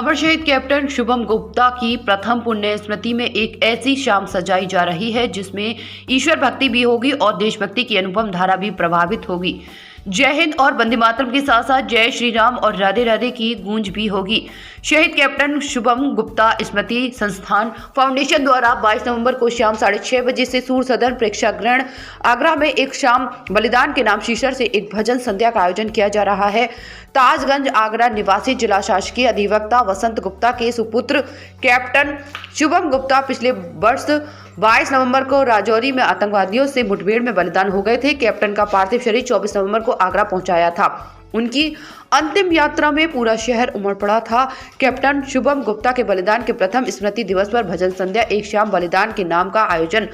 अमर शहीद कैप्टन शुभम गुप्ता की प्रथम पुण्य स्मृति में एक ऐसी शाम सजाई जा रही है जिसमें ईश्वर भक्ति भी होगी और देशभक्ति की अनुपम धारा भी प्रभावित होगी। जय हिंद और वंदे मातरम के साथ साथ जय श्री राम और राधे राधे की गूंज भी होगी। शहीद कैप्टन शुभम गुप्ता स्मृति संस्थान फाउंडेशन द्वारा 22 नवंबर को शाम 6:30 बजे से सूर्य सदन प्रेक्षागृह आगरा में एक शाम बलिदान के नाम शीर्षक से एक भजन संध्या का आयोजन किया जा रहा है। ताजगंज आगरा निवासी जिला शासकीय अधिवक्ता वसंत गुप्ता के सुपुत्र कैप्टन शुभम गुप्ता पिछले वर्ष 22 नवंबर को राजौरी में आतंकवादियों से मुठभेड़ में बलिदान हो गए थे। कैप्टन का पार्थिव शरीर 24 नवंबर को आगरा पहुंचाया था। उनकी अंतिम यात्रा में पूरा शहर उमड़ पड़ा था। कैप्टन शुभम गुप्ता के बलिदान के प्रथम स्मृति दिवस पर भजन संध्या एक शाम बलिदान के नाम का आयोजन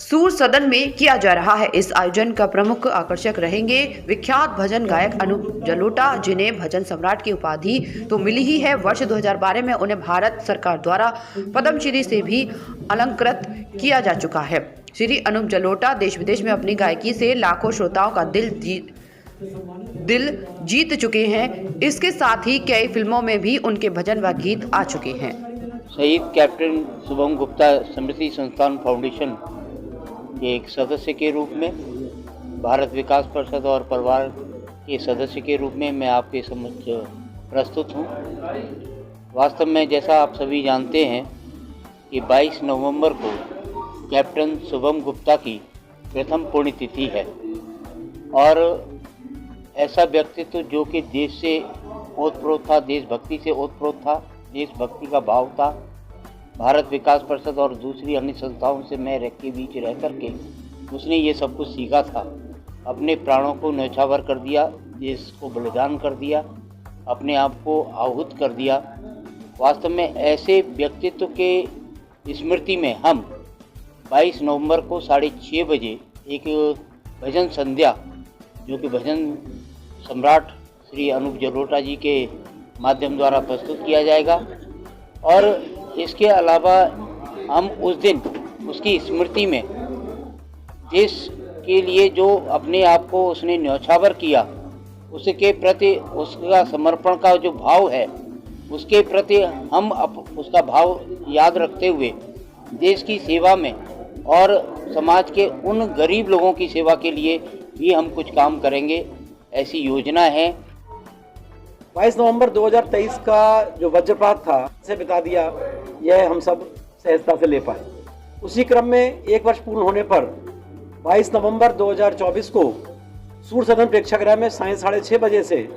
सूर सदन में किया जा रहा है। इस आयोजन का प्रमुख आकर्षक रहेंगे विख्यात भजन गायक अनूप जलोटा, जिन्हें भजन सम्राट की उपाधि तो मिली ही है। वर्ष 2012 में उन्हें भारत सरकार द्वारा पद्मश्री से भी अलंकृत किया जा चुका है। श्री अनूप जलोटा देश विदेश में अपनी गायकी से लाखों श्रोताओं का दिल जीत चुके हैं। इसके साथ ही कई फिल्मों में भी उनके भजन व गीत आ चुके हैं। शहीद कैप्टन शुभम गुप्ता स्मृति संस्थान फाउंडेशन के एक सदस्य के रूप में, भारत विकास परिषद और परिवार के सदस्य के रूप में मैं आपके समक्ष प्रस्तुत हूँ। वास्तव में जैसा आप सभी जानते हैं कि 22 नवंबर को कैप्टन शुभम गुप्ता की प्रथम पुण्यतिथि है और ऐसा व्यक्तित्व जो कि देश से ओतप्रोत था, देशभक्ति से ओतप्रोत था, देशभक्ति का भाव था। भारत विकास परिषद और दूसरी अन्य संस्थाओं से मैं के बीच रह कर के उसने ये सब कुछ सीखा था। अपने प्राणों को न्यौछावर कर दिया, देश को बलिदान कर दिया, अपने आप को आहूत कर दिया। वास्तव में ऐसे व्यक्तित्व के स्मृति में हम 22 नवंबर को 6:30 बजे एक भजन संध्या जो कि भजन सम्राट श्री अनूप जलोटा जी के माध्यम द्वारा प्रस्तुत किया जाएगा और इसके अलावा हम उस दिन उसकी स्मृति में देश के लिए जो अपने आप को उसने न्यौछावर किया उसके प्रति उसका समर्पण का जो भाव है उसके प्रति हम उसका भाव याद रखते हुए देश की सेवा में और समाज के उन गरीब लोगों की सेवा के लिए भी हम कुछ काम करेंगे, ऐसी योजना है। 22 नवंबर 2023 का जो वज्रपात था से बिता दिया, यह हम सब सहजता से ले पाए। उसी क्रम में एक वर्ष पूर्ण होने पर 22 नवंबर 2024 को सूर्य सदन प्रेक्षागृह में 6:30 बजे से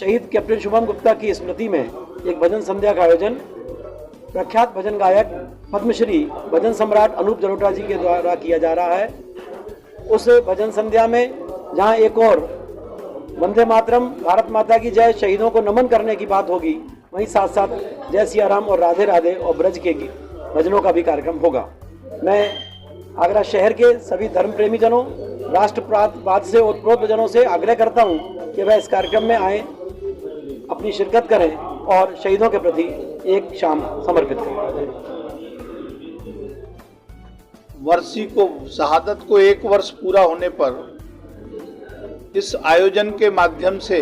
शहीद कैप्टन शुभम गुप्ता की स्मृति में एक भजन संध्या का आयोजन प्रख्यात भजन गायक पद्मश्री भजन सम्राट अनूप जलोटा जी के द्वारा किया जा रहा है। उस भजन संध्या में जहां एक और वंदे मातरम, भारत माता की जय, शहीदों को नमन करने की बात होगी, वहीं साथ साथ जय सिया राम और राधे राधे और ब्रज के भजनों का भी कार्यक्रम होगा। मैं आगरा शहर के सभी धर्म प्रेमी जनों, राष्ट्रवाद से ओतप्रोत जनों से आग्रह करता हूं कि वह इस कार्यक्रम में आए, अपनी शिरकत करें और शहीदों के प्रति एक शाम समर्पित करें। वर्षी को शहादत को 1 वर्ष पूरा होने पर इस आयोजन के माध्यम से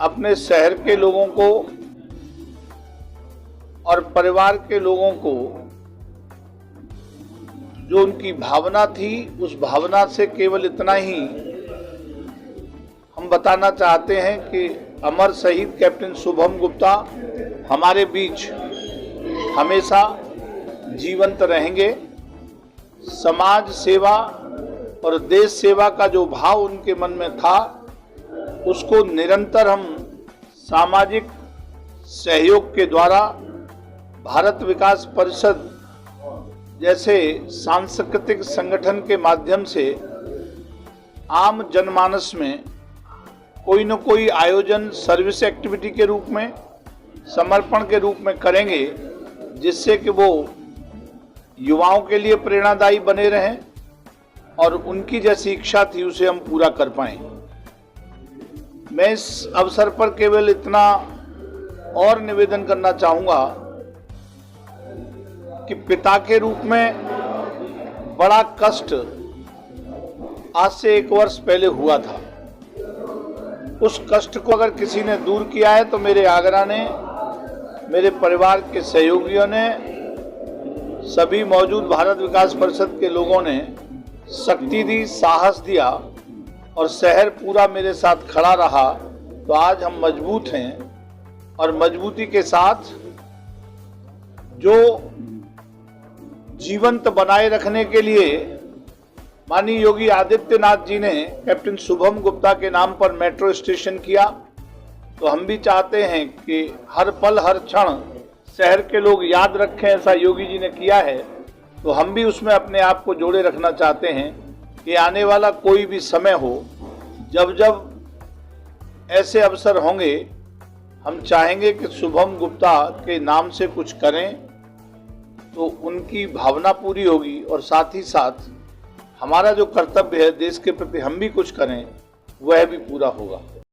अपने शहर के लोगों को और परिवार के लोगों को जो उनकी भावना थी उस भावना से केवल इतना ही हम बताना चाहते हैं कि अमर शहीद कैप्टन शुभम गुप्ता हमारे बीच हमेशा जीवंत रहेंगे। समाज सेवा और देश सेवा का जो भाव उनके मन में था उसको निरंतर हम सामाजिक सहयोग के द्वारा भारत विकास परिषद जैसे सांस्कृतिक संगठन के माध्यम से आम जनमानस में कोई न कोई आयोजन सर्विस एक्टिविटी के रूप में, समर्पण के रूप में करेंगे, जिससे कि वो युवाओं के लिए प्रेरणादायी बने रहें और उनकी जैसी इच्छा थी उसे हम पूरा कर पाएं। मैं इस अवसर पर केवल इतना और निवेदन करना चाहूँगा कि पिता के रूप में बड़ा कष्ट आज से 1 वर्ष पहले हुआ था। उस कष्ट को अगर किसी ने दूर किया है तो मेरे आगरा ने, मेरे परिवार के सहयोगियों ने, सभी मौजूद भारत विकास परिषद के लोगों ने शक्ति दी, साहस दिया और शहर पूरा मेरे साथ खड़ा रहा। तो आज हम मजबूत हैं और मजबूती के साथ जो जीवंत बनाए रखने के लिए माननीय योगी आदित्यनाथ जी ने कैप्टन शुभम गुप्ता के नाम पर मेट्रो स्टेशन किया, तो हम भी चाहते हैं कि हर पल हर क्षण शहर के लोग याद रखें, ऐसा योगी जी ने किया है। तो हम भी उसमें अपने आप को जोड़े रखना चाहते हैं कि आने वाला कोई भी समय हो, जब जब ऐसे अवसर होंगे, हम चाहेंगे कि शुभम गुप्ता के नाम से कुछ करें, तो उनकी भावना पूरी होगी और साथ ही साथ हमारा जो कर्तव्य है देश के प्रति हम भी कुछ करें, वह भी पूरा होगा।